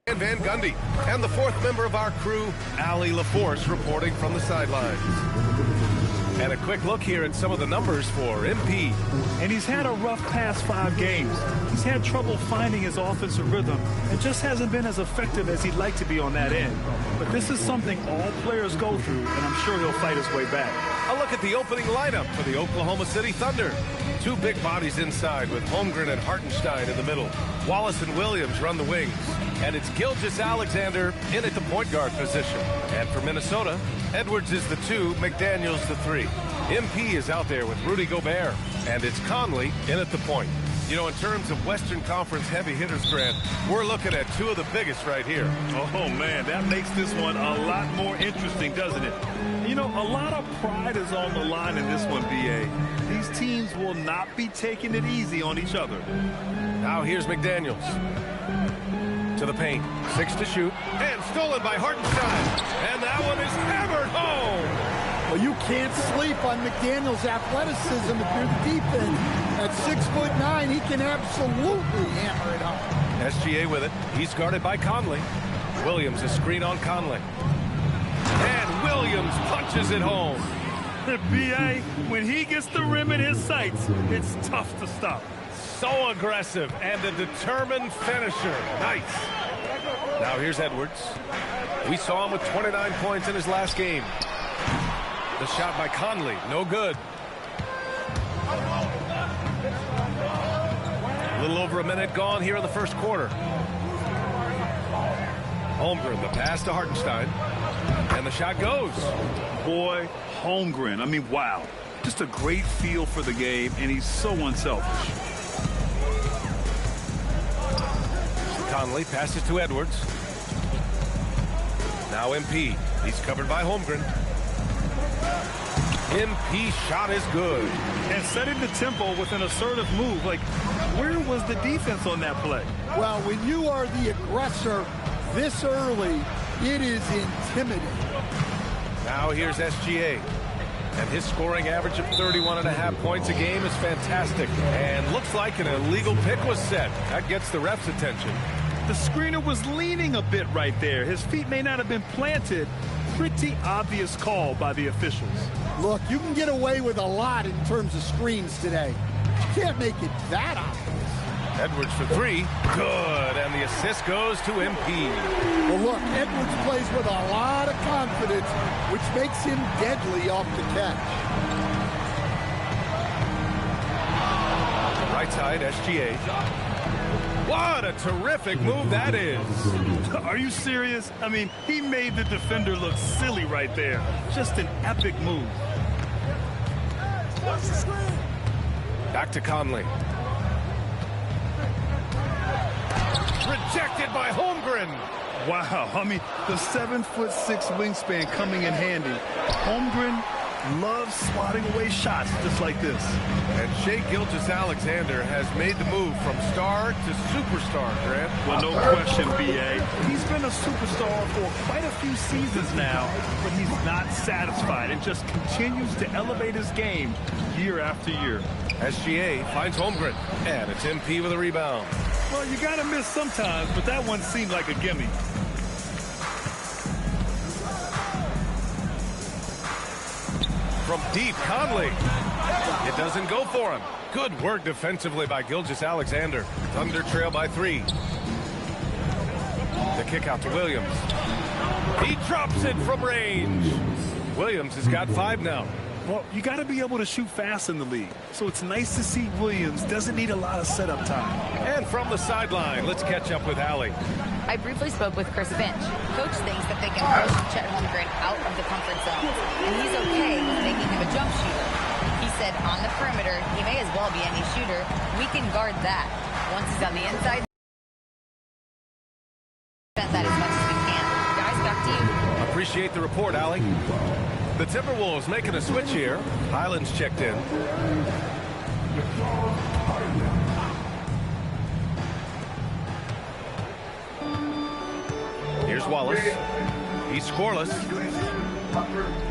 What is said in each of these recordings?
And Van Gundy, and the fourth member of our crew, Allie LaForce, reporting from the sidelines. And a quick look here at some of the numbers for MP. And he's had a rough past 5 games. He's had trouble finding his offensive rhythm and just hasn't been as effective as he'd like to be on that end. But this is something all players go through, and I'm sure he'll fight his way back. A look at the opening lineup for the Oklahoma City Thunder. 2 big bodies inside with Holmgren and Hartenstein in the middle. Wallace and Williams run the wings. And it's Gilgeous-Alexander in at the point guard position. And for Minnesota, Edwards is the 2, McDaniels the 3. MP is out there with Rudy Gobert. And it's Conley in at the point. You know, in terms of Western Conference heavy hitters, Grant, we're looking at 2 of the biggest right here. Oh, man, that makes this one a lot more interesting, doesn't it? You know, a lot of pride is on the line in this one, B.A. These teams will not be taking it easy on each other. Now here's McDaniels. To the paint. 6 to shoot. And stolen by Hartenstein. And that one is hammered home. Well, you can't sleep on McDaniels' athleticism if you're the defense. At 6'9", he can absolutely hammer it home. SGA with it. He's guarded by Conley. Williams a screen on Conley. And Williams punches it home. B.A., when he gets the rim in his sights, it's tough to stop. So aggressive and a determined finisher. Nice. Now here's Edwards. We saw him with 29 points in his last game. The shot by Conley, no good. A little over a minute gone here in the first quarter. Holmgren, the pass to Hartenstein. And the shot goes. Boy, Holmgren, I mean, wow. Just a great feel for the game, and he's so unselfish. Conley passes to Edwards. Now MP. He's covered by Holmgren. MP shot is good. And setting the tempo with an assertive move. Like, where was the defense on that play? Well, when you are the aggressor this early, it is intimidating. Now here's SGA. And his scoring average of 31.5 points a game is fantastic. And looks like an illegal pick was set. That gets the ref's attention. The screener was leaning a bit right there. His feet may not have been planted. Pretty obvious call by the officials. Look, you can get away with a lot in terms of screens today. You can't make it that obvious. Edwards for 3. Good. And the assist goes to MP. Well, look, Edwards plays with a lot of confidence, which makes him deadly off the catch. Right side, SGA. What a terrific move that is. Are you serious? I mean, he made the defender look silly right there. Just an epic move. Back to Conley. Rejected by Holmgren. Wow, I mean, the 7'6" wingspan coming in handy. Holmgren loves swatting away shots just like this. And Shai Gilgeous-Alexander has made the move from star to superstar, Grant. Well, no question, B.A. He's been a superstar for quite a few seasons now, but he's not satisfied and just continues to elevate his game year after year. SGA finds Holmgren, and it's MP with a rebound. Well, you got to miss sometimes, but that one seemed like a gimme. From deep, Conley. It doesn't go for him. Good work defensively by Gilgeous-Alexander. Thunder trail by 3. The kick out to Williams. He drops it from range. Williams has got 5 now. Well, you got to be able to shoot fast in the league. So it's nice to see Williams doesn't need a lot of setup time. And from the sideline, let's catch up with Allie. I briefly spoke with Chris Finch. Coach thinks that they can push Chet Holmgren out of the comfort zone, and he's okay with making him a jump shooter. He said on the perimeter, he may as well be any shooter. We can guard that. Once he's on the inside, that as much as we can. Guys, back to you. Appreciate the report, Allie. The Timberwolves making a switch here. Highlands checked in. Here's Wallace. He's scoreless.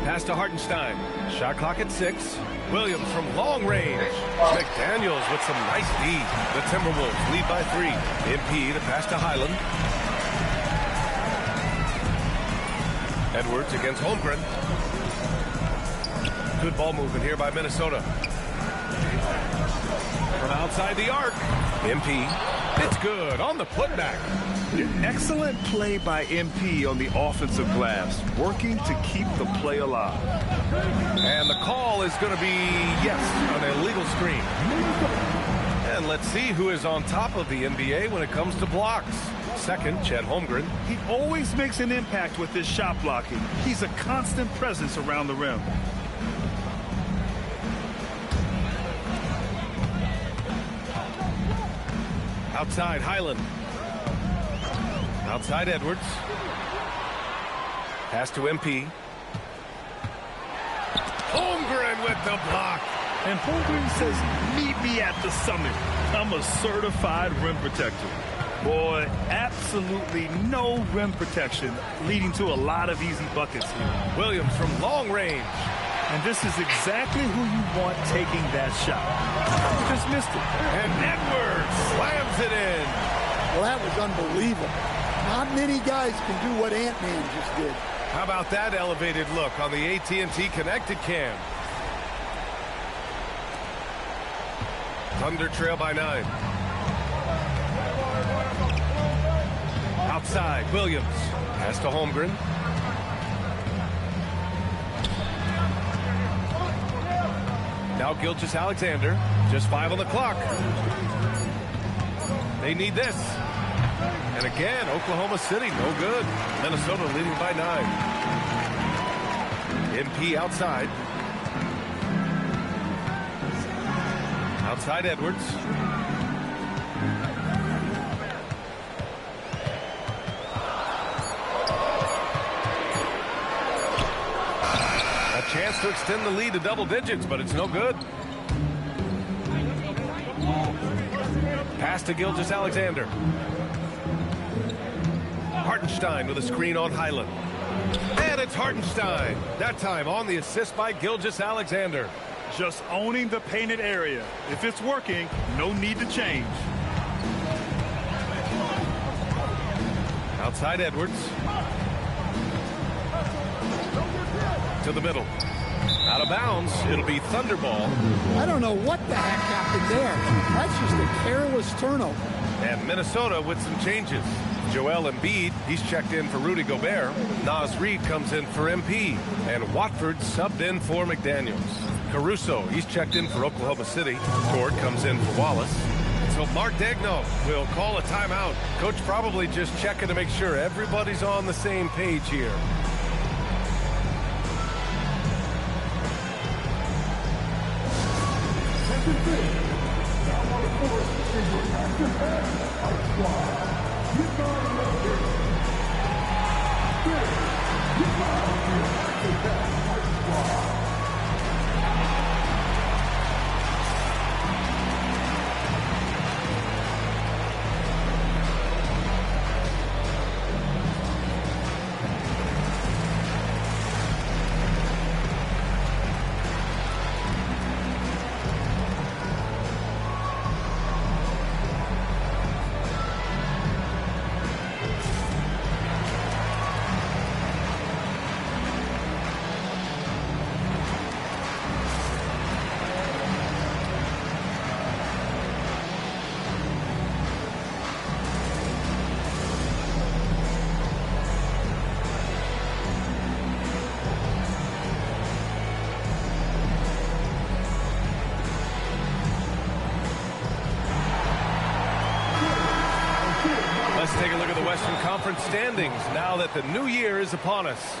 Pass to Hartenstein. Shot clock at 6. Williams from long range. McDaniels with some nice D. The Timberwolves lead by 3. MP to pass to Highland. Edwards against Holmgren. Good ball movement here by Minnesota. From outside the arc, MP. It's good on the putback. Excellent play by MP on the offensive glass, working to keep the play alive. And the call is going to be, yes, an illegal screen. And let's see who is on top of the NBA when it comes to blocks. Second, Chet Holmgren. He always makes an impact with his shot blocking. He's a constant presence around the rim. Outside Highland. Outside Edwards. Pass to MP. Holmgren with the block. And Holmgren says, meet me at the summit. I'm a certified rim protector. Boy, absolutely no rim protection, leading to a lot of easy buckets here. Williams from long range. And this is exactly who you want taking that shot. Just missed it. And Edwards slams it in. Well, that was unbelievable. Not many guys can do what Ant-Man just did. How about that elevated look on the AT&T connected cam? Thunder trail by 9. Outside, Williams. Pass to Holmgren. Now Gilgeous-Alexander. Just 5 on the clock. They need this. And again, Oklahoma City, no good. Minnesota leading by 9. MP outside. Outside Edwards. A chance to extend the lead to double digits, but it's no good. Pass to Gilgeous-Alexander. Hartenstein with a screen on Highland. And it's Hartenstein. That time on the assist by Gilgeous-Alexander. Just owning the painted area. If it's working, no need to change. Outside Edwards. To the middle. Out of bounds. It'll be Thunderball. I don't know what the heck happened there. That's just a careless turnover. And Minnesota with some changes. Joel Embiid, he's checked in for Rudy Gobert. Naz Reid comes in for MP. And Watford subbed in for McDaniels. Caruso, he's checked in for Oklahoma City. Gord comes in for Wallace. So Mark Daigneault will call a timeout. Coach probably just checking to make sure everybody's on the same page here. Take a look at the Western Conference standings now that the new year is upon us.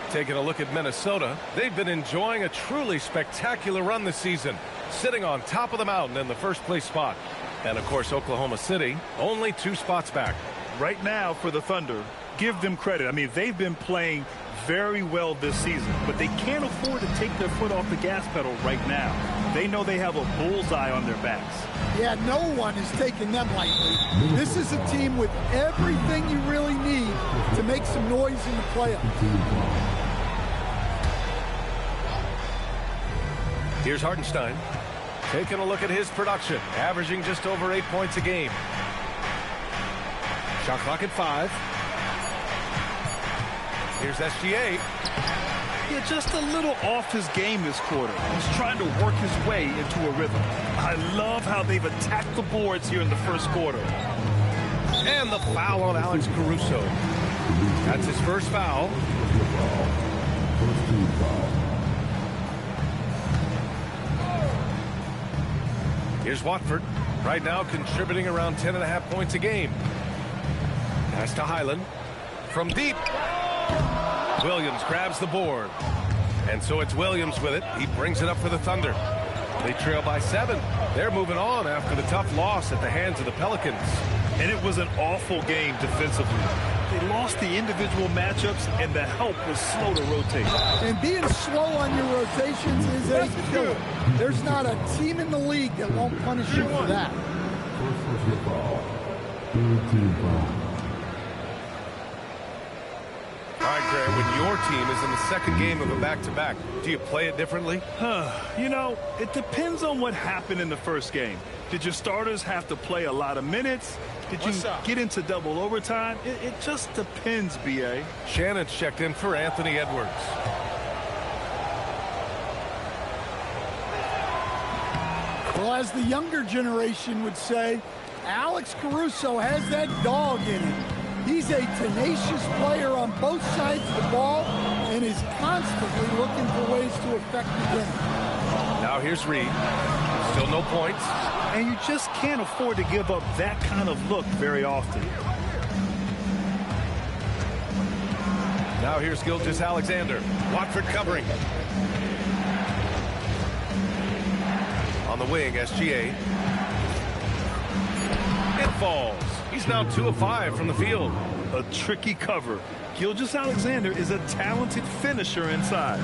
Taking a look at Minnesota, they've been enjoying a truly spectacular run this season, sitting on top of the mountain in the first place spot. And of course, Oklahoma City, only 2 spots back. Right now for the Thunder, give them credit. I mean, they've been playing very well this season, but they can't afford to take their foot off the gas pedal right now. They know they have a bullseye on their backs. Yeah, no one is taking them lightly. This is a team with everything you really need to make some noise in the playoffs. Here's Hartenstein. Taking a look at his production, averaging just over 8 points a game. Shot clock at 5. Here's SGA. Yeah, just a little off his game this quarter. He's trying to work his way into a rhythm. I love how they've attacked the boards here in the first quarter. And the foul on Alex Caruso. That's his first foul. Here's Watford. Right now contributing around 10.5 points a game. Pass to Highland. From deep. Williams grabs the board. And so it's Williams with it. He brings it up for the Thunder. They trail by 7. They're moving on after the tough loss at the hands of the Pelicans. And it was an awful game defensively. They lost the individual matchups, and the help was slow to rotate. And being slow on your rotations is a killer. There's not a team in the league that won't punish you for that. All right, Graham, when your team is in the second game of a back-to-back, do you play it differently? You know, it depends on what happened in the first game. Did your starters have to play a lot of minutes? Did you get into double overtime? It just depends, B.A. Shannon's checked in for Anthony Edwards. Well, as the younger generation would say, Alex Caruso has that dog in him. He's a tenacious player on both sides of the ball and is constantly looking for ways to affect the game. Now here's Reed. Still no points. And you just can't afford to give up that kind of look very often. Now here's Gilgeous-Alexander. Watford covering. On the wing, SGA. It falls. He's now 2 of 5 from the field. A tricky cover. Gilgeous-Alexander is a talented finisher inside.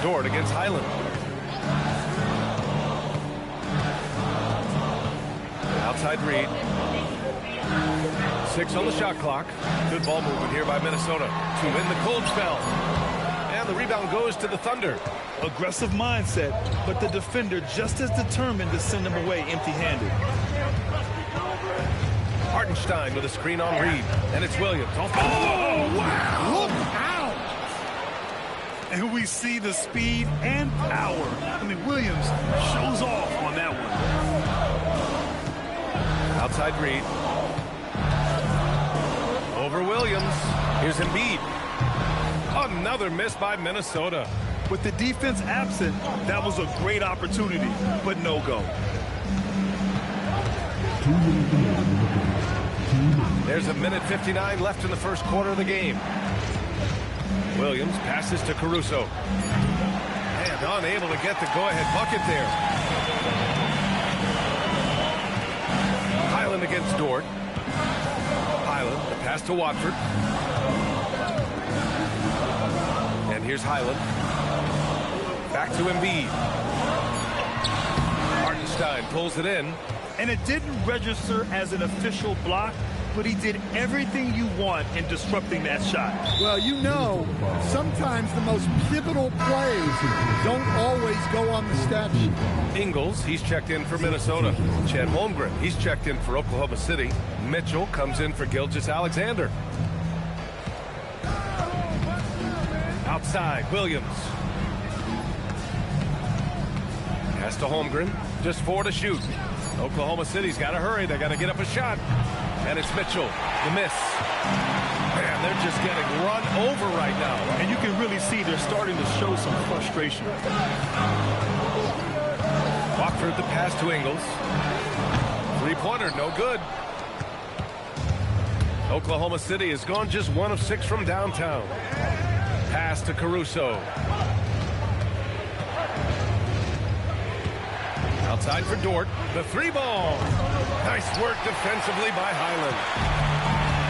Dort against Highland. Outside Reed. 6 on the shot clock. Good ball movement here by Minnesota to win the cold spell. And the rebound goes to the Thunder. Aggressive mindset, but the defender just as determined to send him away empty-handed. Hartenstein with a screen on Reed. And it's Williams. Oh, wow! Look out! And we see the speed and power. I mean, Williams shows off on that one. Outside Reed. Over Williams. Here's Embiid. Another miss by Minnesota. With the defense absent, that was a great opportunity, but no go. There's a minute 59 left in the first quarter of the game. Williams passes to Caruso. And unable to get the go-ahead bucket there. Highland against Dort. Highland, the pass to Watford. And here's Highland. Back to Embiid. Hartenstein pulls it in. And it didn't register as an official block, but he did everything you want in disrupting that shot. Well, you know, sometimes the most pivotal plays don't always go on the stat sheet. Ingles, he's checked in for Minnesota. Chet Holmgren, he's checked in for Oklahoma City. Mitchell comes in for Gilgeous-Alexander. Outside, Williams. Pass to Holmgren. Just 4 to shoot. Oklahoma City's got to hurry. They got to get up a shot. And it's Mitchell. The miss. Man, they're just getting run over right now. And you can really see they're starting to show some frustration. Watford the pass to Ingles. Three-pointer, no good. Oklahoma City has gone just 1 of 6 from downtown. Pass to Caruso. Outside for Dort. The 3-ball. Nice work defensively by Highland.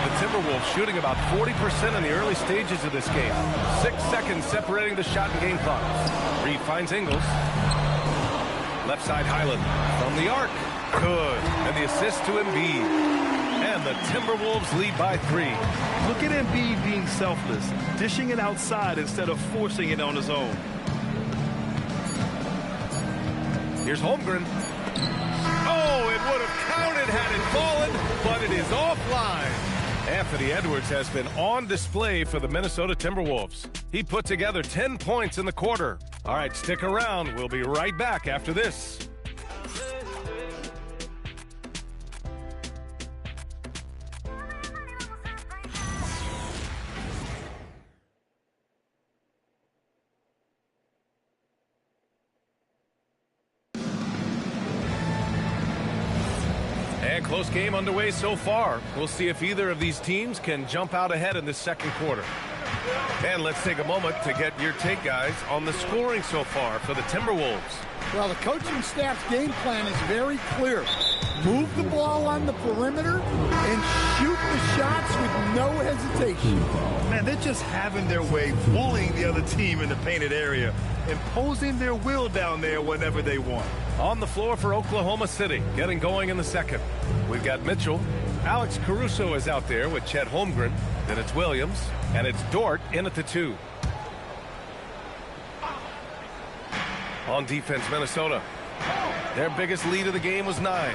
The Timberwolves shooting about 40% in the early stages of this game. 6 seconds separating the shot and game clock. Reed finds Ingles. Left side Highland from the arc. Good. And the assist to Embiid. And the Timberwolves lead by 3. Look at Embiid being selfless, dishing it outside instead of forcing it on his own. Here's Holmgren. Oh, it would have counted had it fallen, but it is offline. Anthony Edwards has been on display for the Minnesota Timberwolves. He put together 10 points in the quarter. All right, stick around. We'll be right back after this. And close game underway so far. We'll see if either of these teams can jump out ahead in the second quarter. And let's take a moment to get your take, guys, on the scoring so far for the Timberwolves. Well, the coaching staff's game plan is very clear. Move the ball on the perimeter and shoot the shots with no hesitation. Man, they're just having their way, bullying the other team in the painted area, imposing their will down there whenever they want. On the floor for Oklahoma City, getting going in the second. We've got Mitchell. Alex Caruso is out there with Chet Holmgren. Then it's Williams, and it's Dort in at the 2. On defense, Minnesota. Their biggest lead of the game was 9.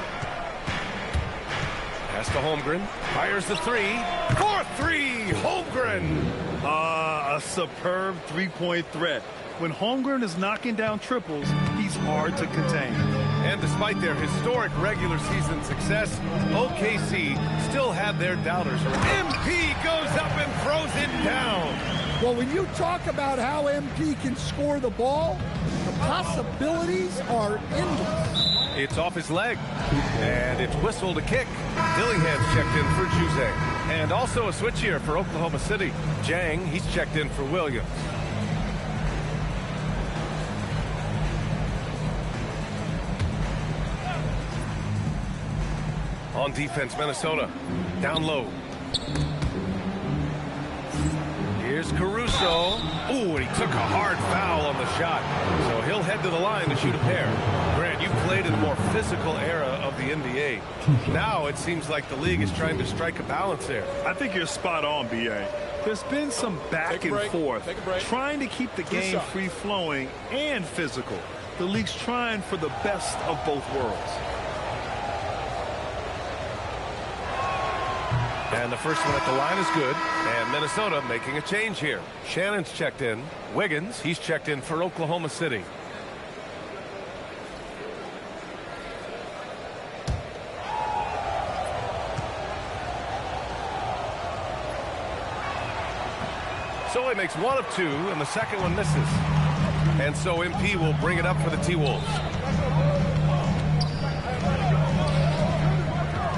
Pass to Holmgren. Fires the 3. 4-3, Holmgren. A superb three-point threat. When Holmgren is knocking down triples, he's hard to contain. And despite their historic regular season success, OKC still had their doubters. MP goes up and throws it down. Well, when you talk about how MP can score the ball, the possibilities are endless. It's off his leg, and it's whistled a kick. Dillingham's checked in for Juzang. And also a switch here for Oklahoma City. Jang, he's checked in for Williams. On defense, Minnesota. Down low. Here's Caruso. Ooh, and he took a hard foul on the shot. So he'll head to the line to shoot a pair. Grant, you played in a more physical era of the NBA. Now it seems like the league is trying to strike a balance there. I think you're spot on, B.A. There's been some back and forth, trying to keep the game free-flowing and physical. The league's trying for the best of both worlds. And the first one at the line is good. And Minnesota making a change here. Shannon's checked in. Wiggins, he's checked in for Oklahoma City. So he makes 1 of 2, and the second one misses. And so MP will bring it up for the T-Wolves.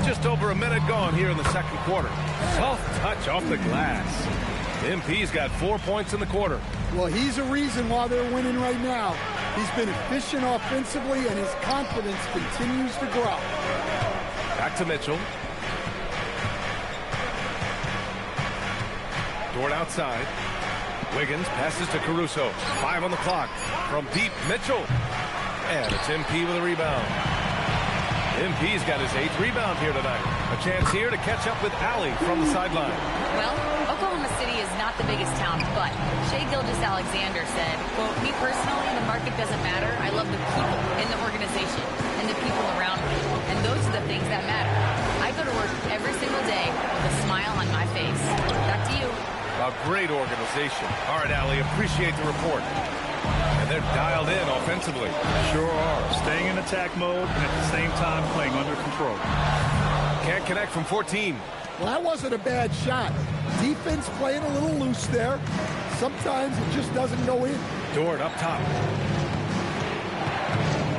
Just over a minute gone here in the second quarter. Soft touch off the glass. MP's got 4 points in the quarter. Well, he's a reason why they're winning right now. He's been efficient offensively, and his confidence continues to grow. Back to Mitchell. Dort outside. Wiggins passes to Caruso. 5 on the clock. From deep, Mitchell. And it's MP with a rebound. MP's got his 8th rebound here tonight. A chance here to catch up with Allie from the sideline. Well, Oklahoma City is not the biggest town, but Shai Gilgeous-Alexander said, quote, "Me personally, the market doesn't matter. I love the people in the organization and the people around me. And those are the things that matter. I go to work every single day with a smile on my face." Back to you. A great organization. All right, Allie, appreciate the report. And they're dialed in offensively. Sure are. Staying in attack mode and at the same time playing under control. Can't connect from 14. Well, that wasn't a bad shot. Defense playing a little loose there. Sometimes it just doesn't go in. Dort up top.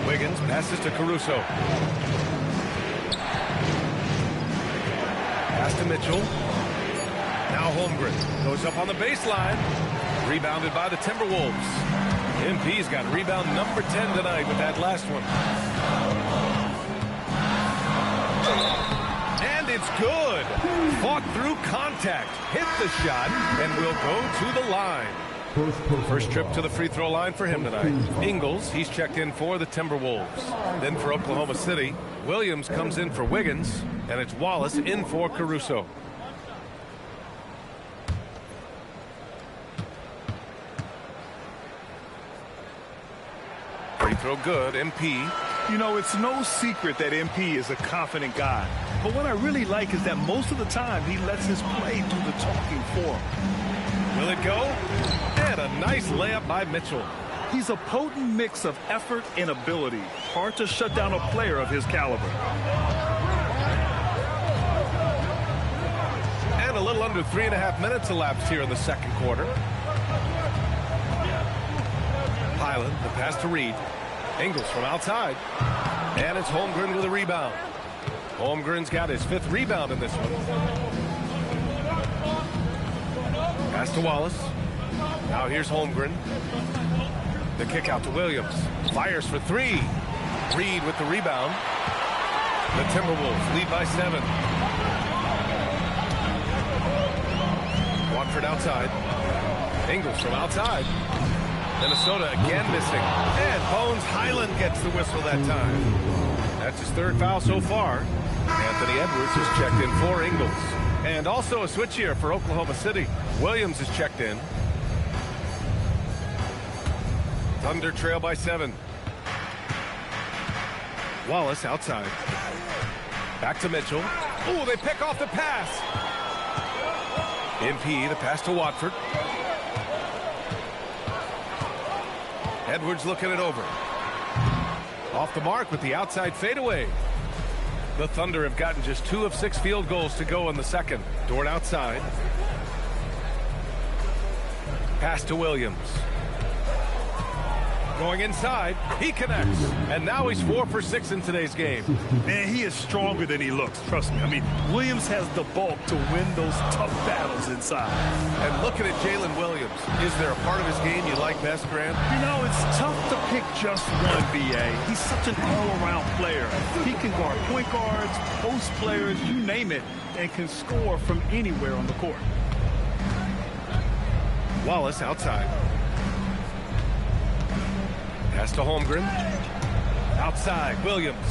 Wiggins passes to Caruso. Pass to Mitchell. Now Holmgren goes up on the baseline. Rebounded by the Timberwolves. MP's got rebound number 10 tonight with that last one. And it's good. Fought through contact. Hit the shot and will go to the line. First trip to the free throw line for him tonight. Ingles, he's checked in for the Timberwolves. Then for Oklahoma City, Williams comes in for Wiggins, and it's Wallace in for Caruso. Free throw good, MP. You know, it's no secret that MP is a confident guy. But what I really like is that most of the time he lets his play do the talking for him. Will it go? And a nice layup by Mitchell. He's a potent mix of effort and ability. Hard to shut down a player of his caliber. And a little under 3.5 minutes elapsed here in the second quarter. Hyland, the pass to Reed. Ingles from outside. And it's Holmgren with a rebound. Holmgren's got his 5th rebound in this one. Pass to Wallace. Now here's Holmgren. The kick out to Williams. Fires for 3. Reed with the rebound. The Timberwolves lead by 7. Watford outside. Ingles from outside. Minnesota again missing. And Bones Hyland gets the whistle that time. That's his 3rd foul so far. Anthony Edwards is checked in for Ingles. And also a switch here for Oklahoma City. Williams is checked in. Thunder trail by 7. Wallace outside. Back to Mitchell. Oh, they pick off the pass. MP, the pass to Watford. Edwards looking it over. Off the mark with the outside fadeaway. The Thunder have gotten just 2 of 6 field goals to go in the second. Dort outside. Pass to Williams. Going inside, he connects. And now he's 4 for 6 in today's game. Man, he is stronger than he looks, trust me. I mean, Williams has the bulk to win those tough battles inside. And looking at Jalen Williams, is there a part of his game you like best, Grant? You know, it's tough to pick just one, B.A. He's such an all-around player. He can guard point guards, post players, you name it, and can score from anywhere on the court. Wallace outside. Pass to Holmgren. Outside, Williams.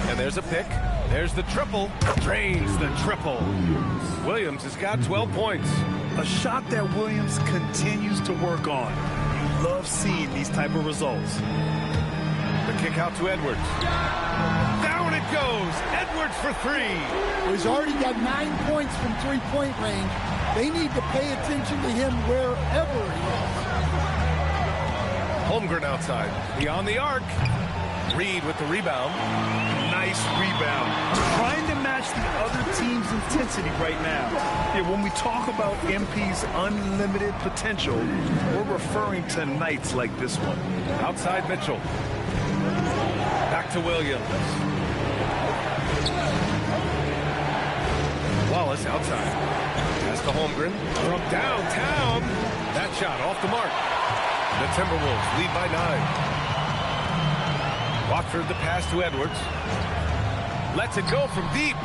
And there's a pick. There's the triple. Drains the triple. Williams has got 12 points. A shot that Williams continues to work on. You love seeing these type of results. The kick out to Edwards. Down it goes. Edwards for 3. He's already got 9 points from three-point range. They need to pay attention to him wherever he is. Holmgren outside. Beyond the arc. Reed with the rebound. Nice rebound. Trying to match the other team's intensity right now. Yeah, when we talk about MP's unlimited potential, we're referring to nights like this one. Outside Mitchell. Back to Williams. Wallace outside. Pass to Holmgren. From downtown. That shot off the mark. The Timberwolves lead by 9. Watford the pass to Edwards. Lets it go from deep.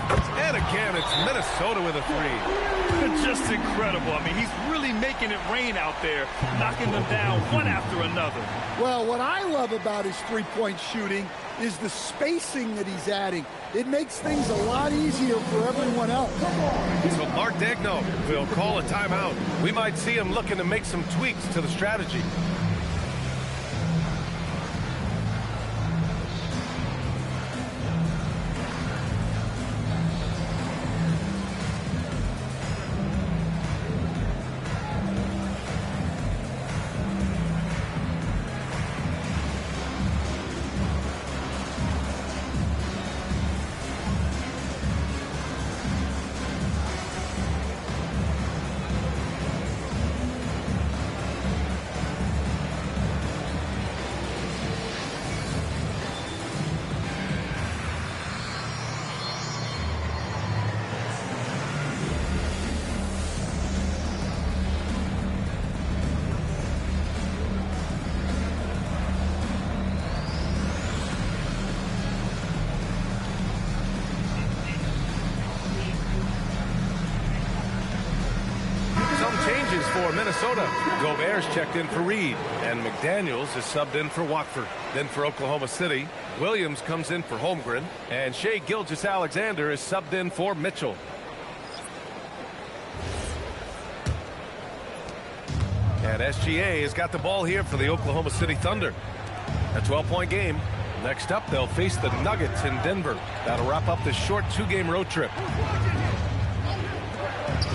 And again, it's Minnesota with a 3. Just incredible. I mean, he's really making it rain out there, knocking them down one after another. Well, what I love about his three-point shooting is the spacing that he's adding. It makes things a lot easier for everyone else. So Mark Daigneault will call a timeout. We might see him looking to make some tweaks to the strategy. For Minnesota, Gobert's checked in for Reed, and McDaniels is subbed in for Watford. Then for Oklahoma City, Williams comes in for Holmgren, and Shai Gilgeous-Alexander is subbed in for Mitchell. And SGA has got the ball here for the Oklahoma City Thunder. A 12-point game. Next up, they'll face the Nuggets in Denver. That'll wrap up the short 2-game road trip.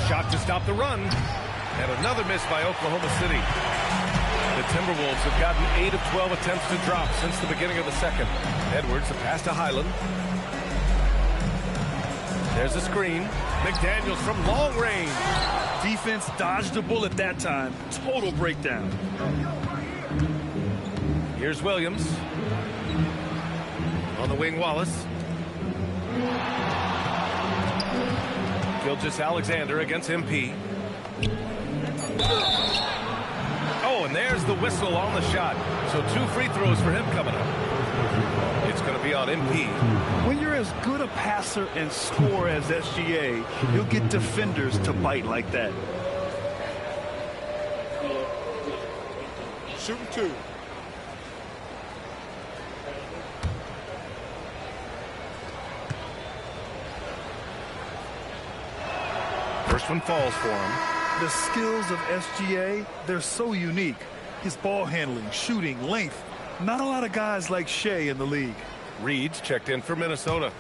Shot to stop the run. And another miss by Oklahoma City. The Timberwolves have gotten 8 of 12 attempts to drop since the beginning of the second. Edwards, a pass to Highland. There's a screen. McDaniels from long range. Defense dodged the bullet that time. Total breakdown. Here's Williams. On the wing, Wallace. Gilgeous-Alexander against MP. Oh, and there's the whistle on the shot. So 2 free throws for him coming up. It's going to be on MP. When you're as good a passer and scorer as SGA, you'll get defenders to bite like that. Shooting 2. First one falls for him. The skills of SGA, they're so unique. His ball handling, shooting, length. Not a lot of guys like Shea in the league. Reed's checked in for Minnesota.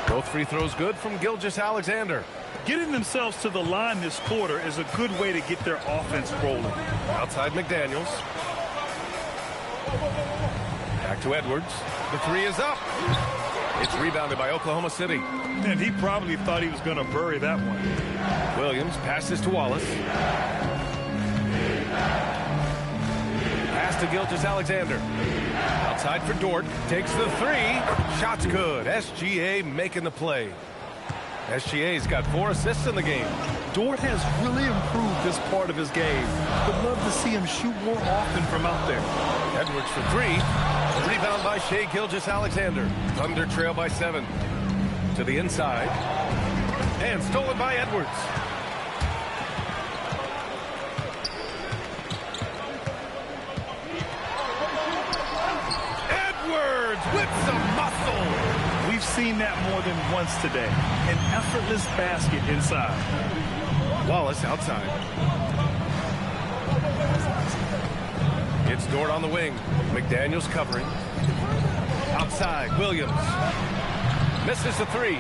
Both free throws good from Gilgeous-Alexander. Getting themselves to the line this quarter is a good way to get their offense rolling. Outside McDaniels. Back to Edwards. The 3 is up. It's rebounded by Oklahoma City. And he probably thought he was going to bury that one. Williams passes to Wallace. Pass to Gilgeous-Alexander. Outside for Dort. Takes the 3. Shot's good. SGA making the play. SGA's got 4 assists in the game. Dort has really improved this part of his game. Would love to see him shoot more often from out there. Edwards for 3. Rebound by Shea Gilgeous-Alexander. Thunder trail by 7. To the inside. And stolen by Edwards. Edwards with some muscle. We've seen that more than once today. An effortless basket inside. Wallace outside. It's Dort on the wing. McDaniels covering. Outside, Williams. Misses the 3.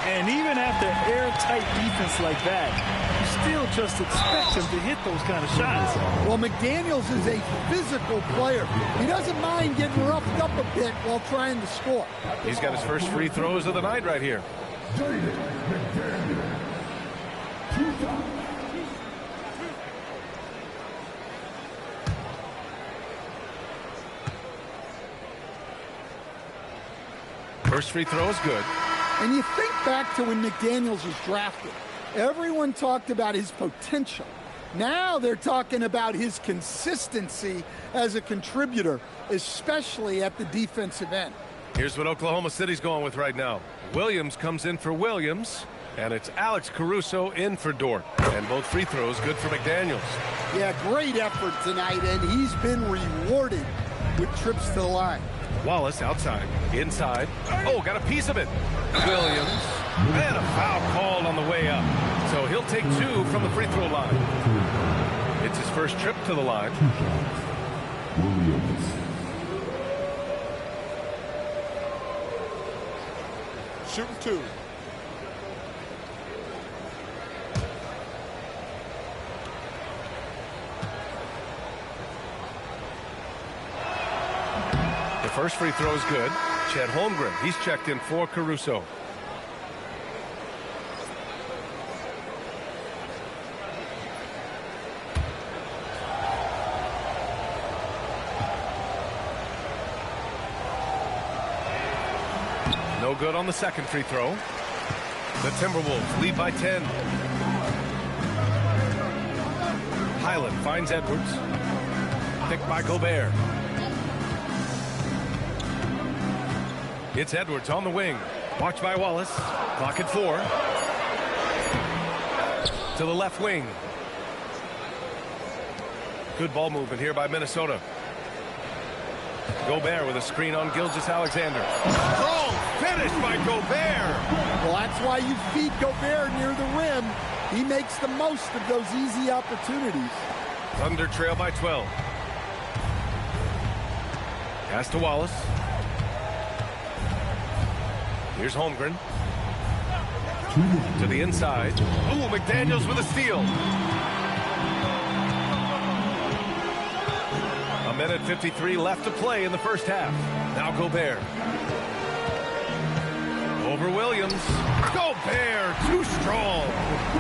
And even after airtight defense like that, you still just expect him to hit those kind of shots. Well, McDaniels is a physical player. He doesn't mind getting roughed up a bit while trying to score. He's got his first free throws of the night right here. First free throw is good. And you think back to when McDaniels was drafted. Everyone talked about his potential. Now they're talking about his consistency as a contributor, especially at the defensive end. Here's what Oklahoma City's going with right now. Williams comes in for Williams, and it's Alex Caruso in for Dort. And both free throws good for McDaniels. Yeah, great effort tonight, and he's been rewarded with trips to the line. Wallace outside, inside. Oh, got a piece of it. Williams, and a foul called on the way up. So he'll take 2 from the free throw line. It's his first trip to the line. Williams. Shooting 2. The first free throw is good. Chet Holmgren, he's checked in for Caruso. No good on the second free throw. The Timberwolves lead by 10. Highland finds Edwards. Picked by Gobert. It's Edwards on the wing. Watched by Wallace. Clock at 4. To the left wing. Good ball movement here by Minnesota. Gobert with a screen on Gilgeous-Alexander. Strong finish by Gobert. Well, that's why you feed Gobert near the rim. He makes the most of those easy opportunities. Thunder trail by 12. Pass to Wallace. Here's Holmgren. To the inside. Ooh, McDaniels with a steal. A minute 53 left to play in the first half. Now Gobert. Over Williams. Gobert, too strong.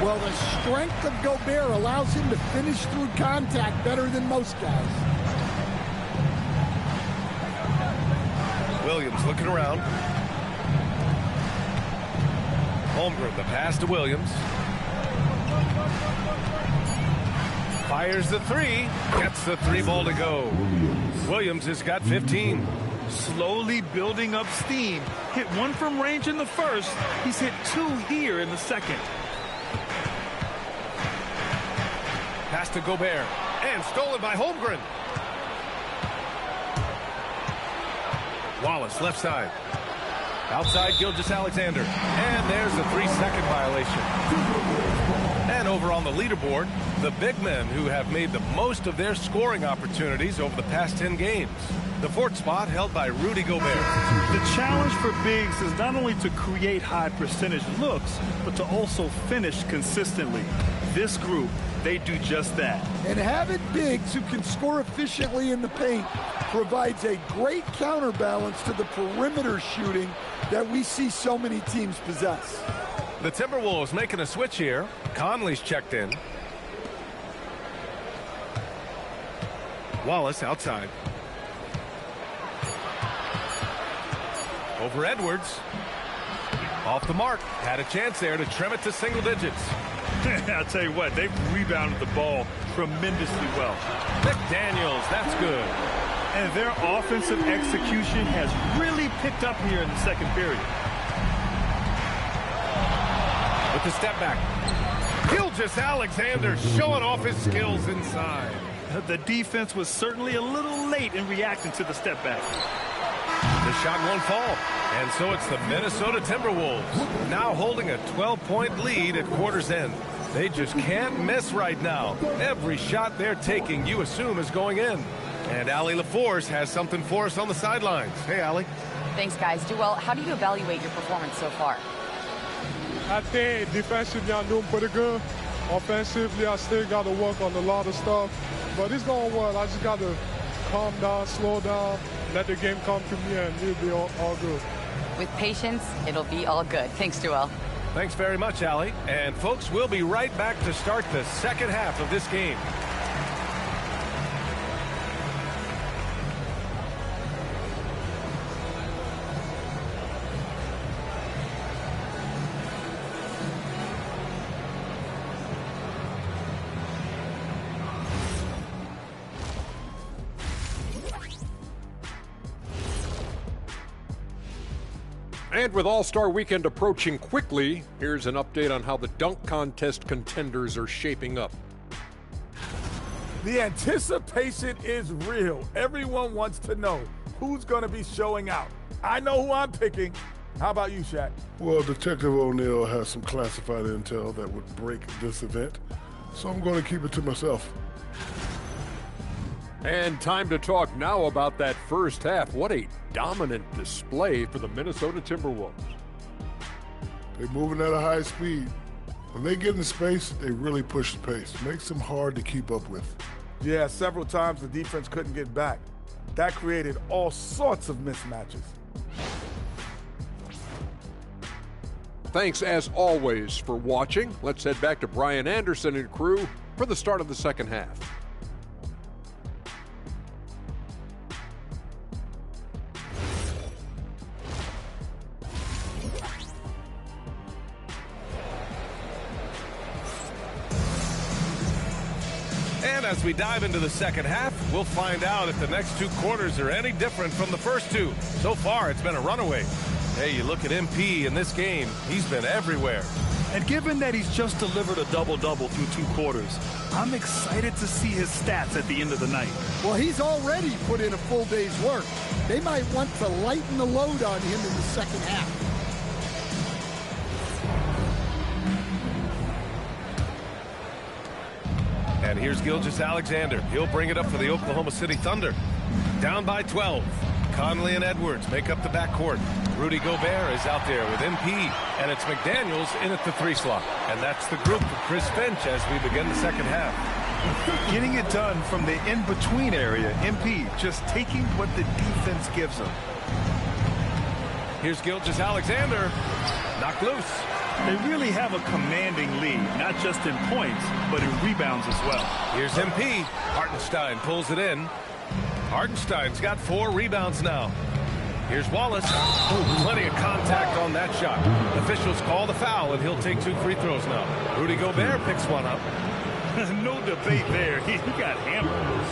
Well, the strength of Gobert allows him to finish through contact better than most guys. Williams looking around. Holmgren, the pass to Williams. Fires the three. Gets the three ball to go. Williams has got 15. Slowly building up steam. Hit one from range in the first. He's hit two here in the second. Pass to Gobert. And stolen by Holmgren. Wallace, left side. Outside Gilgeous-Alexander. And there's a 3-second violation. And over on the leaderboard, the big men who have made the most of their scoring opportunities over the past 10 games. The fourth spot held by Rudy Gobert. The challenge for bigs is not only to create high percentage looks, but to also finish consistently. This group, they do just that. And having bigs who can score efficiently in the paint provides a great counterbalance to the perimeter shooting that we see so many teams possess. The Timberwolves making a switch here. Conley's checked in. Wallace outside. Over Edwards. Off the mark. Had a chance there to trim it to single digits. I'll tell you what, they've rebounded the ball tremendously well. McDaniels, that's good. And their offensive execution has really picked up here in the second period. With the step back. Gilgeous-Alexander showing off his skills inside. The defense was certainly a little late in reacting to the step back. The shot won't fall. And so it's the Minnesota Timberwolves now holding a 12-point lead at quarter's end. They just can't miss right now. Every shot they're taking, you assume, is going in. And Allie LaForce has something for us on the sidelines. Hey, Allie. Thanks, guys. Joel, how do you evaluate your performance so far? I think defensively I'm doing pretty good. Offensively, I still got to work on a lot of stuff. But it's going well. I just got to calm down, slow down, let the game come to me, and it'll be all good. With patience, it'll be all good. Thanks, Joel. Thanks very much, Allie. And, folks, we'll be right back to start the second half of this game. And with All-Star Weekend approaching quickly, here's an update on how the dunk contest contenders are shaping up. The anticipation is real. Everyone wants to know who's going to be showing out. I know who I'm picking. How about you, Shaq? Well, Detective O'Neill has some classified intel that would break this event, so I'm going to keep it to myself. And time to talk now about that first half. What a dominant display for the Minnesota Timberwolves. They're moving at a high speed. When they get in space, they really push the pace. Makes them hard to keep up with. Yeah, several times the defense couldn't get back. That created all sorts of mismatches. Thanks, as always, for watching. Let's head back to Brian Anderson and crew for the start of the second half. As we dive into the second half, we'll find out if the next two quarters are any different from the first two. So far, it's been a runaway. Hey, you look at MP in this game, he's been everywhere. And given that he's just delivered a double-double through 2 quarters, I'm excited to see his stats at the end of the night. Well, he's already put in a full day's work. They might want to lighten the load on him in the second half. And here's Gilgeous-Alexander. He'll bring it up for the Oklahoma City Thunder. Down by 12. Conley and Edwards make up the backcourt. Rudy Gobert is out there with MP, and it's McDaniels in at the 3 slot. And that's the group for Chris Finch as we begin the second half. Getting it done from the in-between area. MP just taking what the defense gives him. Here's Gilgeous-Alexander. Knocked loose. They really have a commanding lead, not just in points, but in rebounds as well. Here's MP. Hartenstein pulls it in. Hartenstein's got 4 rebounds now. Here's Wallace. Ooh, plenty of contact on that shot. Officials call the foul, and he'll take 2 free throws now. Rudy Gobert picks one up. No debate there. He got hammered.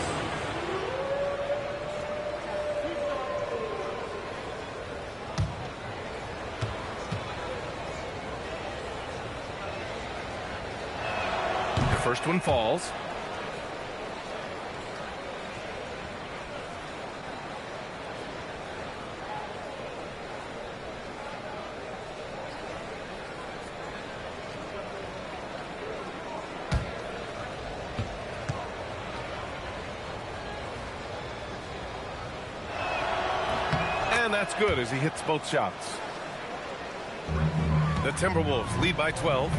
The first one falls. And that's good as he hits both shots. The Timberwolves lead by 12.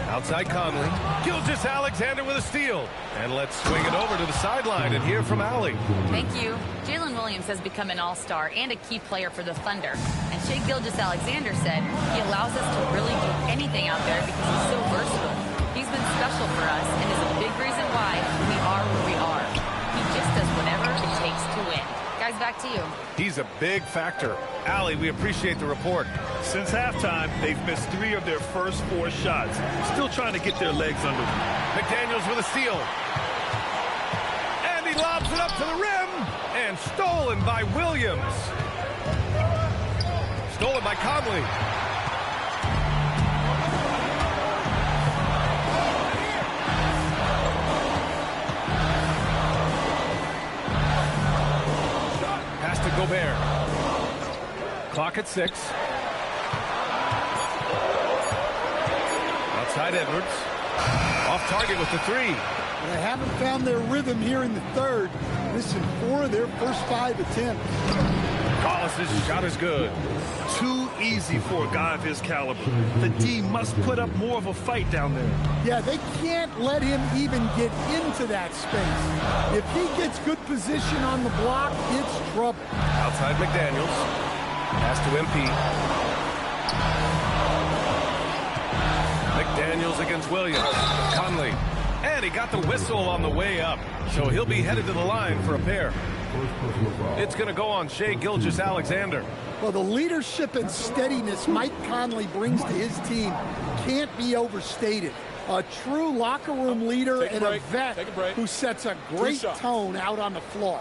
Outside Conley. Gilgeous-Alexander with a steal. And let's swing it over to the sideline and hear from Allie. Thank you. Jalen Williams has become an all-star and a key player for the Thunder. And Shai Gilgeous-Alexander said he allows us to really do anything out there because he's so versatile. He's been special for us and is a big reason why we are where we are. He just does whatever it takes to win. Guys, back to you. He's a big factor. Allie, we appreciate the report. Since halftime, they've missed 3 of their first 4 shots. Still trying to get their legs under them. McDaniels with a steal. And he lobs it up to the rim. And stolen by Williams. Stolen by Conley. Pass to Gobert. Clock at 6. Outside Edwards. Off target with the 3. They haven't found their rhythm here in the third. Missing 4 of their first 5 attempts. Collis's shot is good. Too easy for a guy of his caliber. The D must put up more of a fight down there. Yeah, they can't let him even get into that space. If he gets good position on the block, it's trouble. Outside McDaniels. Pass to MP. McDaniels against Williams. Conley. And he got the whistle on the way up. So he'll be headed to the line for a pair. It's going to go on Shai Gilgeous-Alexander. Well, the leadership and steadiness Mike Conley brings to his team can't be overstated. A true locker room leader and a vet who sets a great tone out on the floor.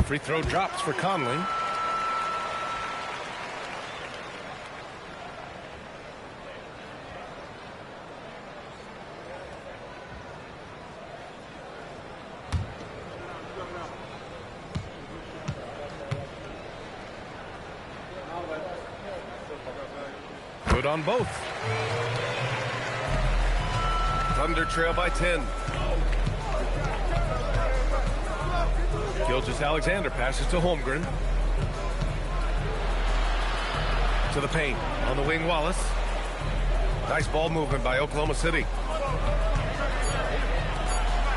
Free throw drops for Conley. Good on both. Thunder trail by 10. Gilgeous-Alexander passes to Holmgren. To the paint. On the wing, Wallace. Nice ball movement by Oklahoma City.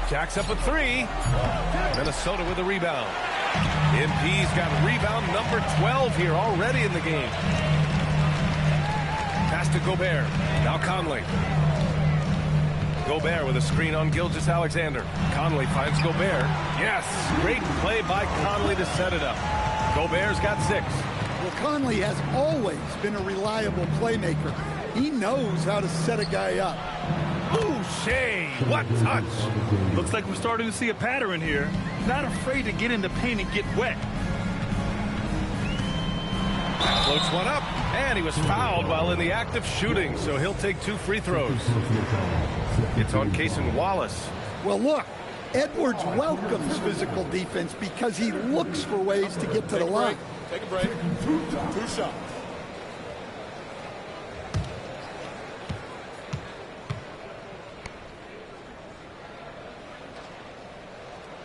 Jacks up a 3. Minnesota with a rebound. MP's got rebound number 12 here already in the game. Pass to Gobert. Now Conley. Gobert with a screen on Gilgeous-Alexander. Conley finds Gobert. Yes, great play by Conley to set it up. Gobert's got 6. Well, Conley has always been a reliable playmaker. He knows how to set a guy up. Ooh, Shai, what touch. Looks like we're starting to see a pattern here. Not afraid to get in the paint and get wet. Floats one up, and he was fouled while in the act of shooting, so he'll take 2 free throws. It's on Cason Wallace. Well, look, Edwards welcomes physical defense because he looks for ways to get to the line. Take a break. Two shots.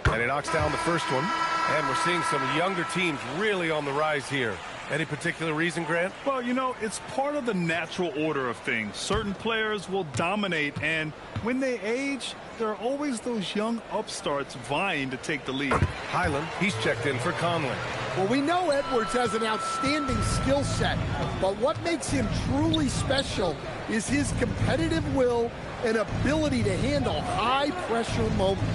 And he knocks down the first one. And we're seeing some younger teams really on the rise here. Any particular reason, Grant? Well, you know, it's part of the natural order of things. Certain players will dominate, and when they age, there are always those young upstarts vying to take the lead. Highland, he's checked in for Conley. Well, we know Edwards has an outstanding skill set, but what makes him truly special is his competitive will and ability to handle high-pressure moments.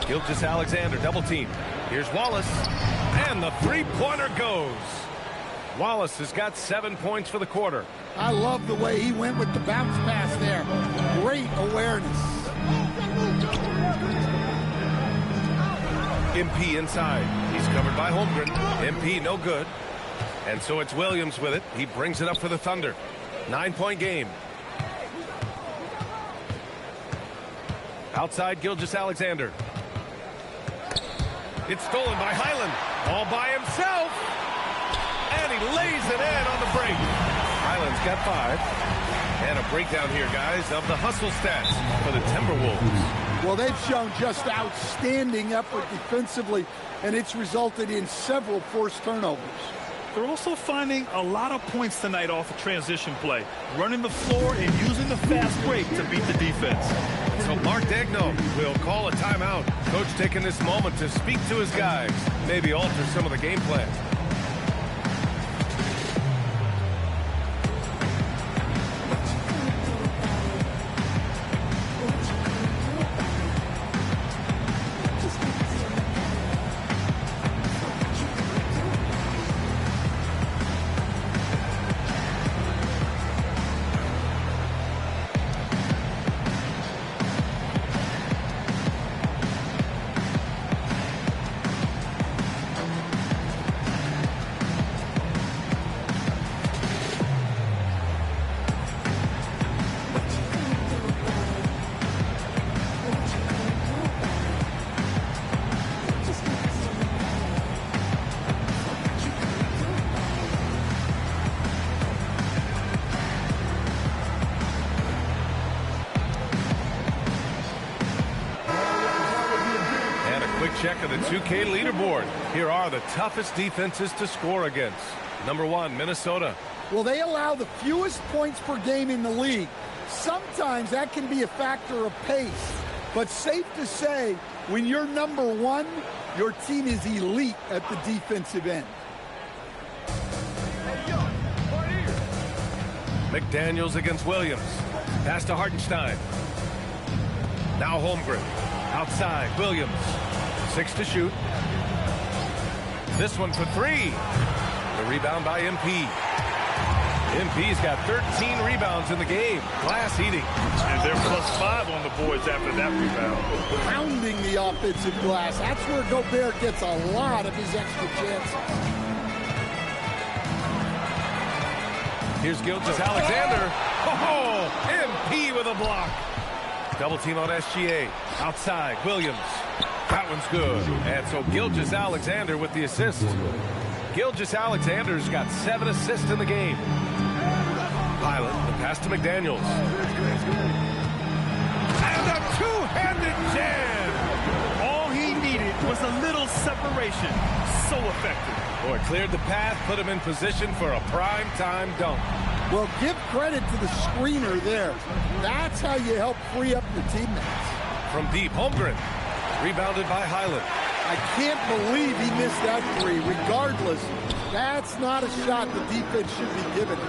Gilgeous-Alexander double team. Here's Wallace, and the three-pointer goes. Wallace has got 7 points for the quarter. I love the way he went with the bounce pass there. Great awareness. MP inside. He's covered by Holmgren. MP no good. And so it's Williams with it. He brings it up for the Thunder. 9-point game. Outside Gilgeous-Alexander. It's stolen by Highland. All by himself. And he lays it in on the break. Highland's got 5. And a breakdown here, guys, of the hustle stats for the Timberwolves. Well, they've shown just outstanding effort defensively, and it's resulted in several forced turnovers. They're also finding a lot of points tonight off of transition play, running the floor and using the fast break to beat the defense. So Mark Daigneault will call a timeout. Coach taking this moment to speak to his guys, maybe alter some of the game plan. Check of the 2K leaderboard. Here are the toughest defenses to score against. Number 1, Minnesota. Well, they allow the fewest points per game in the league. Sometimes that can be a factor of pace. But safe to say, when you're number 1, your team is elite at the defensive end. McDaniels against Williams. Pass to Hartenstein. Now Holmgren. Outside, Williams. 6 to shoot. This one for 3. The rebound by MP. MP's got 13 rebounds in the game. Glass eating. And they're +5 on the boards after that rebound. Pounding the offensive glass. That's where Gobert gets a lot of his extra chances. Here's Gilgeous-Alexander. Oh, MP with a block. Double team on SGA. Outside, Williams. That one's good. And so Gilgeous-Alexander with the assist. Gilgeous-Alexander's got 7 assists in the game. Highland, the pass to McDaniels. And a two-handed jam. All he needed was a little separation. So effective. Boy, cleared the path, put him in position for a prime-time dunk. Well, give credit to the screener there. That's how you help free up your teammates. From deep, Holmgren. Rebounded by Highland. I can't believe he missed that 3. Regardless, that's not a shot the defense should be giving.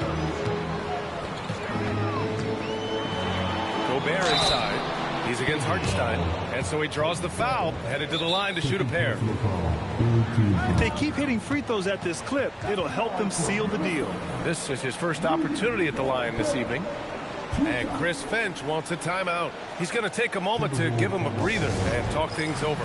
Gobert inside. He's against Hartenstein. And so he draws the foul, headed to the line to shoot a pair. If they keep hitting free throws at this clip, it'll help them seal the deal. This is his first opportunity at the line this evening. And Chris Finch wants a timeout. He's going to take a moment to give him a breather and talk things over.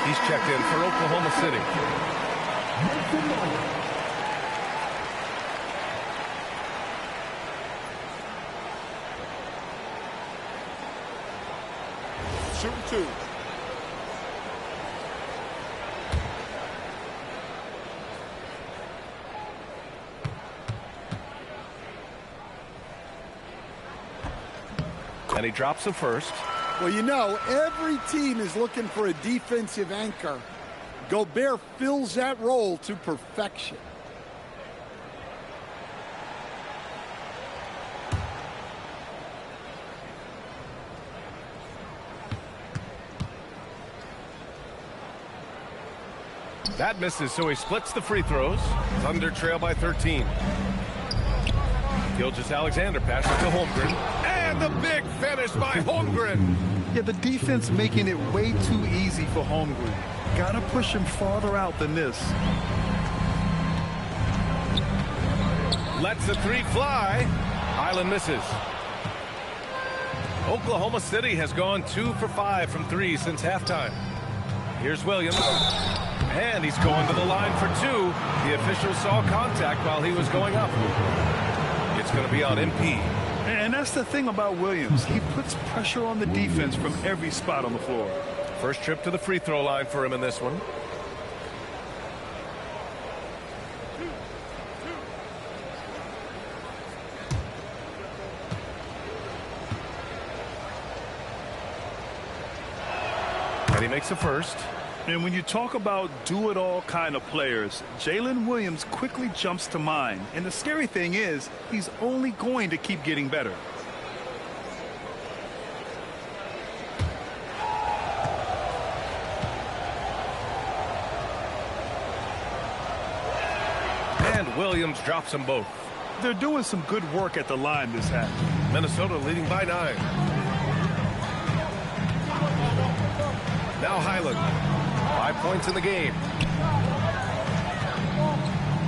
He's checked in for Oklahoma City. Shooting two. And he drops the first. Well, you know, every team is looking for a defensive anchor. Gobert fills that role to perfection. That misses, so he splits the free throws. Thunder trail by 13. Gilgeous-Alexander passes to Holmgren. And the big finish by Holmgren. Yeah, the defense making it way too easy for Holmgren. Gotta push him farther out than this. Lets the three fly. Highland misses. Oklahoma City has gone 2 for 5 from 3 since halftime. Here's Williams. And he's going to the line for 2. The official saw contact while he was going up. It's going to be on MP. And that's the thing about Williams. He puts pressure on the defense from every spot on the floor. First trip to the free throw line for him in this one. And he makes the first. And when you talk about do-it-all kind of players, Jalen Williams quickly jumps to mind. And the scary thing is, he's only going to keep getting better. And Williams drops them both. They're doing some good work at the line this half. Minnesota leading by 9. Now Highland. 5 points in the game.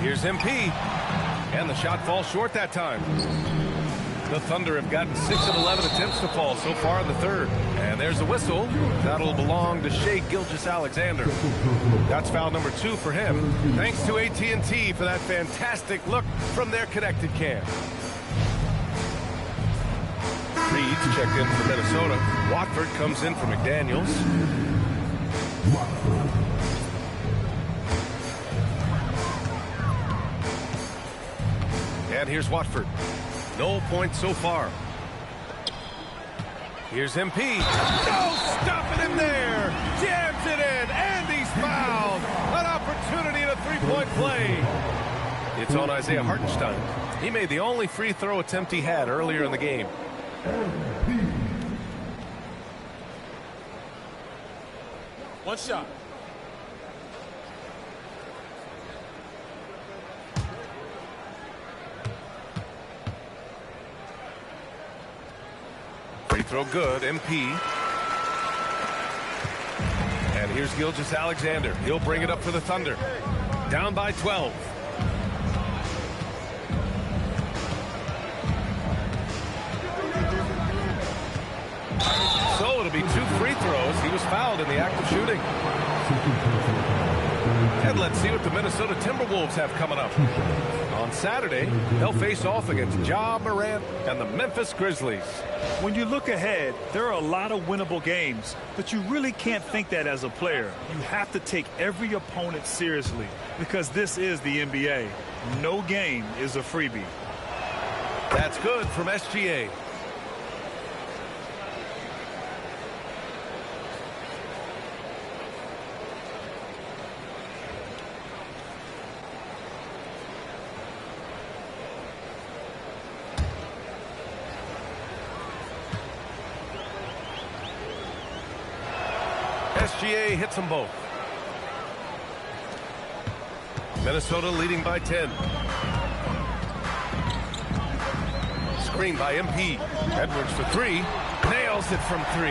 Here's MP. And the shot falls short that time. The Thunder have gotten 6 of 11 attempts to fall so far in the third. And there's the whistle. That'll belong to Shai Gilgeous-Alexander. That's foul number 2 for him. Thanks to AT&T for that fantastic look from their connected cam. Reed's checked in for Minnesota. Watford comes in for McDaniels. And here's Watford. No points so far. Here's MP. No stopping him there. Jams it in, and he's fouled. An opportunity in a three-point play. It's on Isaiah Hartenstein. He made the only free throw attempt he had earlier in the game. One shot. Free throw good, MP. And here's Gilgeous-Alexander. He'll bring it up for the Thunder. Down by 12. So it'll be 2 free throws. He was fouled in the act of shooting. And let's see what the Minnesota Timberwolves have coming up. On Saturday, they'll face off against Ja Morant and the Memphis Grizzlies. When you look ahead, there are a lot of winnable games, but you really can't think that as a player. You have to take every opponent seriously because this is the NBA. No game is a freebie. That's good from SGA. SGA hits them both. Minnesota leading by 10. Screen by MP. Edwards for 3. Nails it from 3.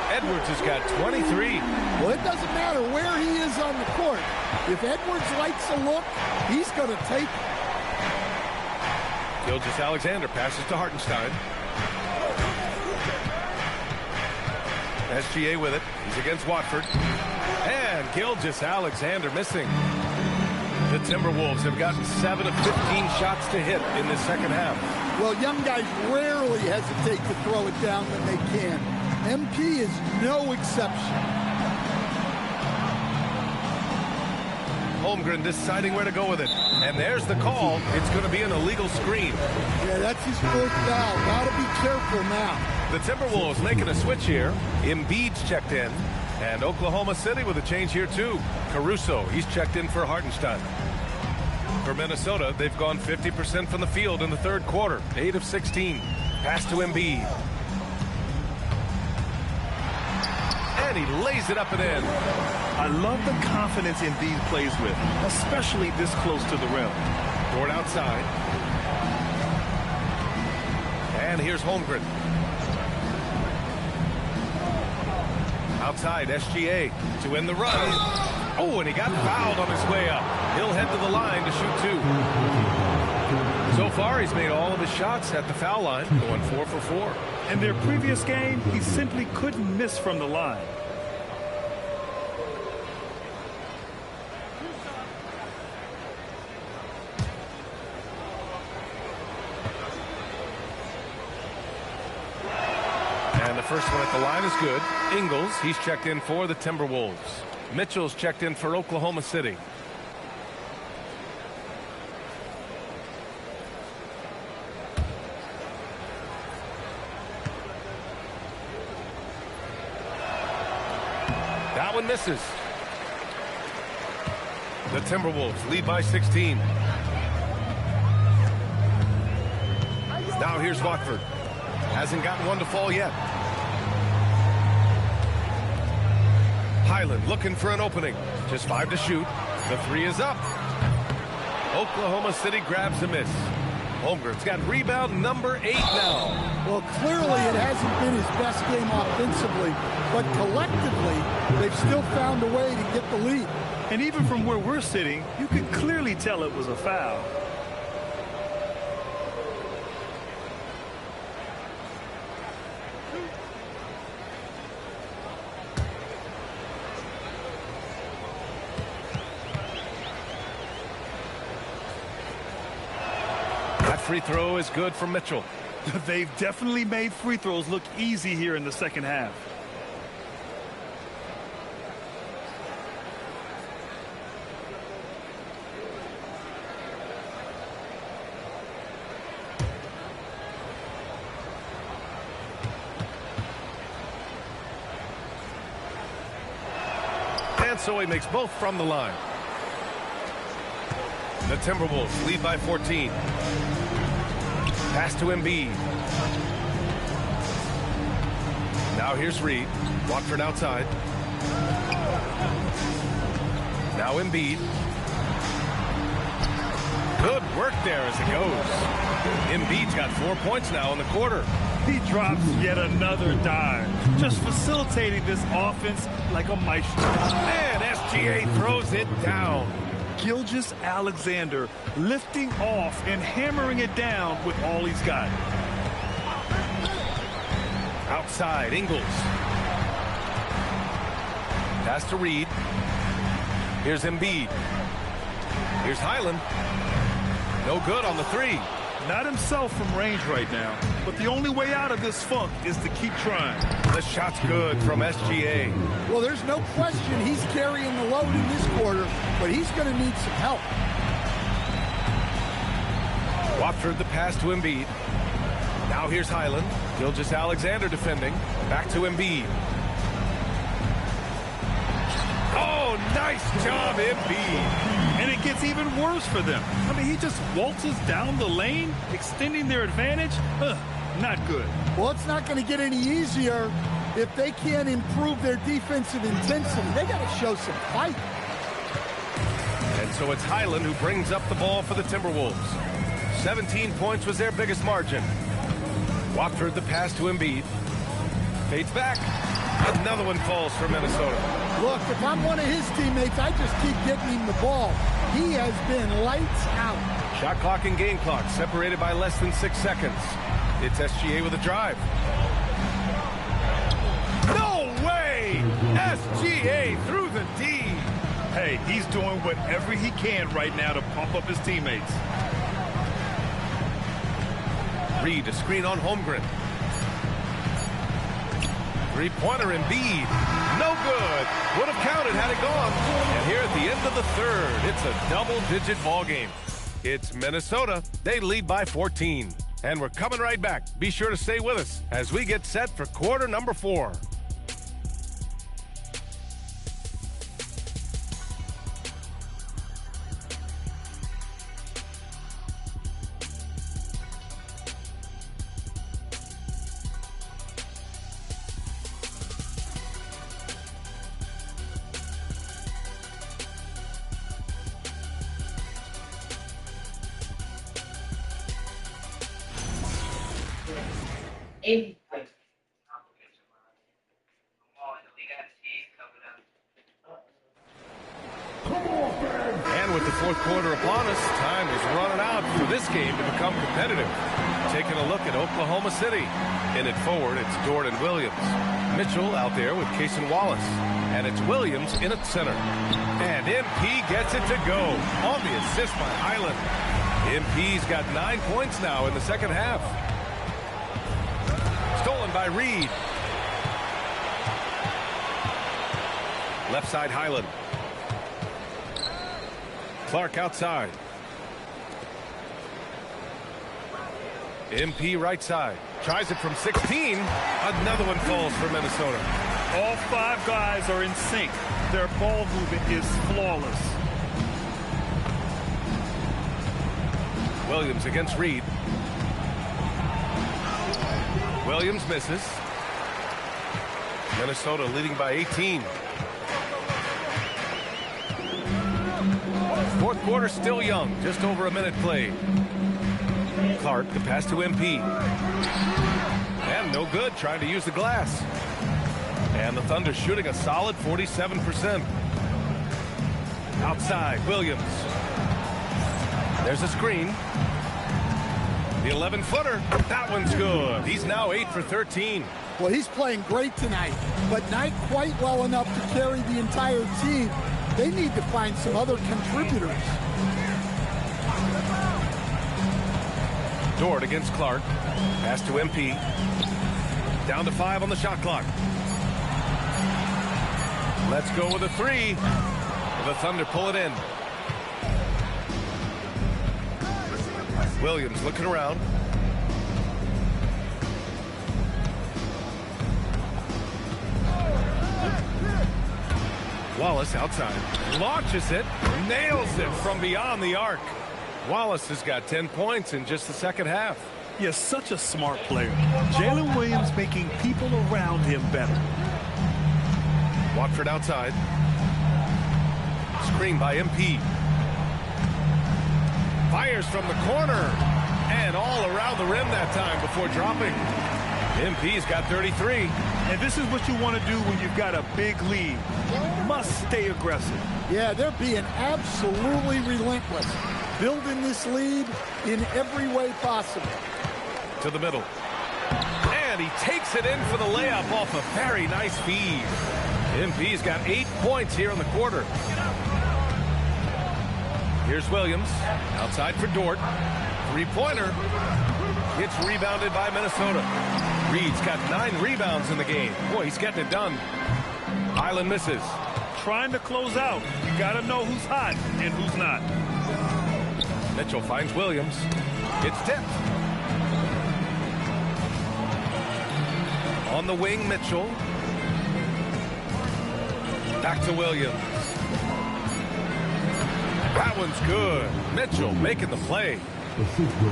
Edwards has got 23. Well, it doesn't matter where he is on the court. If Edwards likes a look, he's going to take it. Gilgeous-Alexander passes to Hartenstein. SGA with it. He's against Watford. And Gilgeous-Alexander missing. The Timberwolves have gotten 7 of 15 shots to hit in the second half. Well, young guys rarely hesitate to throw it down when they can. MP is no exception. Holmgren deciding where to go with it. And there's the call. It's going to be an illegal screen. Yeah, that's his fourth foul. Got to be careful now. The Timberwolves making a switch here. Embiid's checked in. And Oklahoma City with a change here, too. Caruso, he's checked in for Hartenstein. For Minnesota, they've gone 50% from the field in the third quarter. 8 of 16. Pass to Embiid. And he lays it up and in. I love the confidence Embiid plays with, especially this close to the rim. Dort outside. And here's Holmgren. Outside, SGA to end the run. Oh, and he got fouled on his way up. He'll head to the line to shoot 2. So far, he's made all of his shots at the foul line, going 4 for 4. In their previous game, he simply couldn't miss from the line. And the first one at the line is good. Ingles, he's checked in for the Timberwolves. Mitchell's checked in for Oklahoma City. That one misses. The Timberwolves lead by 16. Now here's Watford. Hasn't gotten one to fall yet. Highland looking for an opening. Just 5 to shoot. The 3 is up. Oklahoma City grabs a miss. Holmgren's got rebound number 8 now. Well, clearly it hasn't been his best game offensively, but collectively, they've still found a way to get the lead. And even from where we're sitting, you can clearly tell it was a foul. Free throw is good for Mitchell. They've definitely made free throws look easy here in the second half. And so he makes both from the line. The Timberwolves lead by 14. Pass to Embiid. Now here's Reed. Watford outside. Now Embiid. Good work there as it goes. Embiid's got 4 points now in the quarter. He drops yet another dive, just facilitating this offense like a maestro. And SGA throws it down. Gilgeous-Alexander lifting off and hammering it down with all he's got. Outside, Ingles. Pass to Reed. Here's Embiid. Here's Highland. No good on the 3. Not himself from range right now, but the only way out of this funk is to keep trying. The shot's good from SGA. Well, there's no question he's carrying the load in this quarter, but he's going to need some help. Watford the pass to Embiid. Now here's Highland. Gilgeous-Alexander defending. Back to Embiid. Oh, nice job, Embiid. And it gets even worse for them. I mean, he just waltzes down the lane, extending their advantage. Not good. Well, it's not going to get any easier if they can't improve their defensive intensity. They got to show some fight. And so it's Highland who brings up the ball for the Timberwolves. 17 points was their biggest margin. Watford the pass to Embiid. Fades back. Another one falls for Minnesota. Look, if I'm one of his teammates, I just keep getting him the ball. He has been lights out. Shot clock and game clock separated by less than 6 seconds. It's SGA with a drive. No way! SGA through the D. Hey, he's doing whatever he can right now to pump up his teammates. Reed, a screen on Holmgren. Three-pointer Embiid. No good. Would have counted had it gone. And here at the end of the third, it's a double-digit ball game. It's Minnesota. They lead by 14. And we're coming right back. Be sure to stay with us as we get set for quarter number 4. And with the fourth quarter upon us, time is running out for this game to become competitive. Taking a look at Oklahoma City. In it forward, it's Dort and Williams. Mitchell out there with Cason Wallace. And it's Williams in at center. And MP gets it to go on the assist by Highland. MP's got 9 points now in the second half. Stolen by Reed. Left side Highland. Clark outside. MP right side. Tries it from 16. Another one falls for Minnesota. All 5 guys are in sync. Their ball movement is flawless. Williams against Reed. Williams misses. Minnesota leading by 18. Fourth quarter still young. Just over a minute played. Clark, the pass to MP. And no good, trying to use the glass. And the Thunder shooting a solid 47%. Outside, Williams. There's a screen. The 11-footer. That one's good. He's now 8 for 13. Well, he's playing great tonight, but not quite well enough to carry the entire team. They need to find some other contributors. Dort against Clark. Pass to MP. Down to 5 on the shot clock. Let's go with a 3. The Thunder pull it in. Williams looking around. Wallace outside. Launches it. Nails it from beyond the arc. Wallace has got 10 points in just the second half. Yes, such a smart player. Jalen Williams making people around him better. Watford outside. Screen by MP. Fires from the corner. And all around the rim that time before dropping. MP's got 33. And this is what you want to do when you've got a big lead. You must stay aggressive. Yeah, they're being absolutely relentless. Building this lead in every way possible. To the middle. And he takes it in for the layup off a very nice feed. MP's got 8 points here in the quarter. Here's Williams. Outside for Dort. Three-pointer. It's rebounded by Minnesota. Reed's got 9 rebounds in the game. Boy, he's getting it done. Highland misses. Trying to close out. You got to know who's hot and who's not. Mitchell finds Williams. It's tipped. On the wing, Mitchell. Back to Williams. That one's good. Mitchell making the play.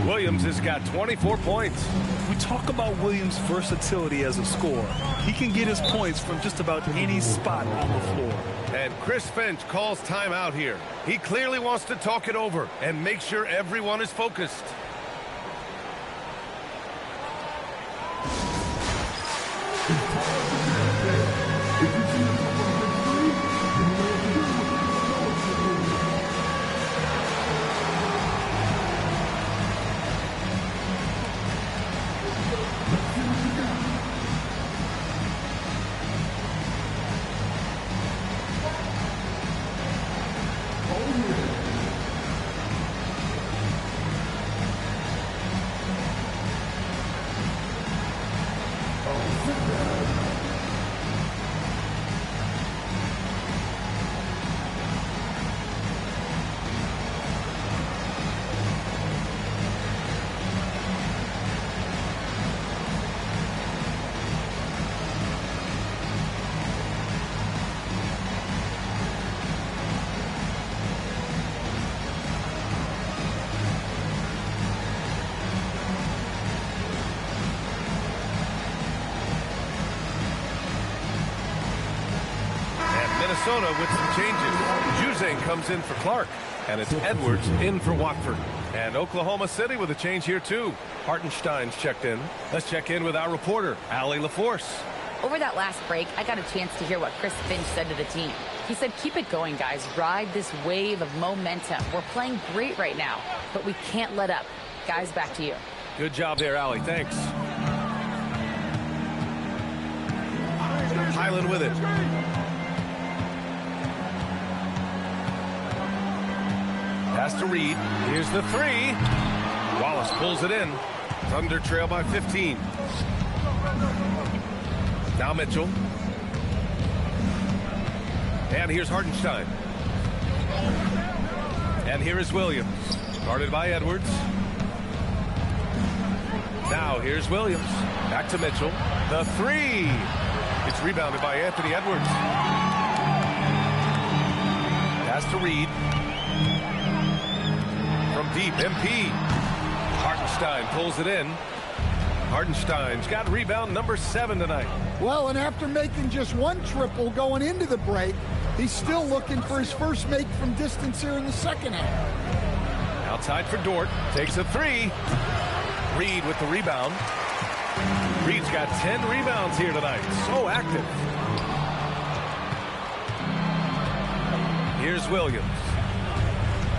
Williams has got 24 points. We talk about Williams' versatility as a scorer. He can get his points from just about any spot on the floor. And Chris Finch calls timeout here. He clearly wants to talk it over and make sure everyone is focused. Minnesota with some changes. Juzang comes in for Clark, and it's Edwards in for Watford. And Oklahoma City with a change here, too. Hartenstein's checked in. Let's check in with our reporter, Allie LaForce. Over that last break, I got a chance to hear what Chris Finch said to the team. He said, keep it going, guys. Ride this wave of momentum. We're playing great right now, but we can't let up. Guys, back to you. Good job there, Allie. Thanks. Highland with it. Pass to Reed. Here's the three. Wallace pulls it in. Thunder trail by 15. Now Mitchell. And here's Hartenstein. And here is Williams. Guarded by Edwards. Now here's Williams. Back to Mitchell. The three. It's rebounded by Anthony Edwards. Pass to Reed. From deep, MP. Hartenstein pulls it in. Hartenstein's got rebound number 7 tonight. Well, and after making just one triple going into the break, he's still looking for his first make from distance here in the second half. Outside for Dort. Takes a three. Reed with the rebound. Reed's got 10 rebounds here tonight. So active. Here's Williams.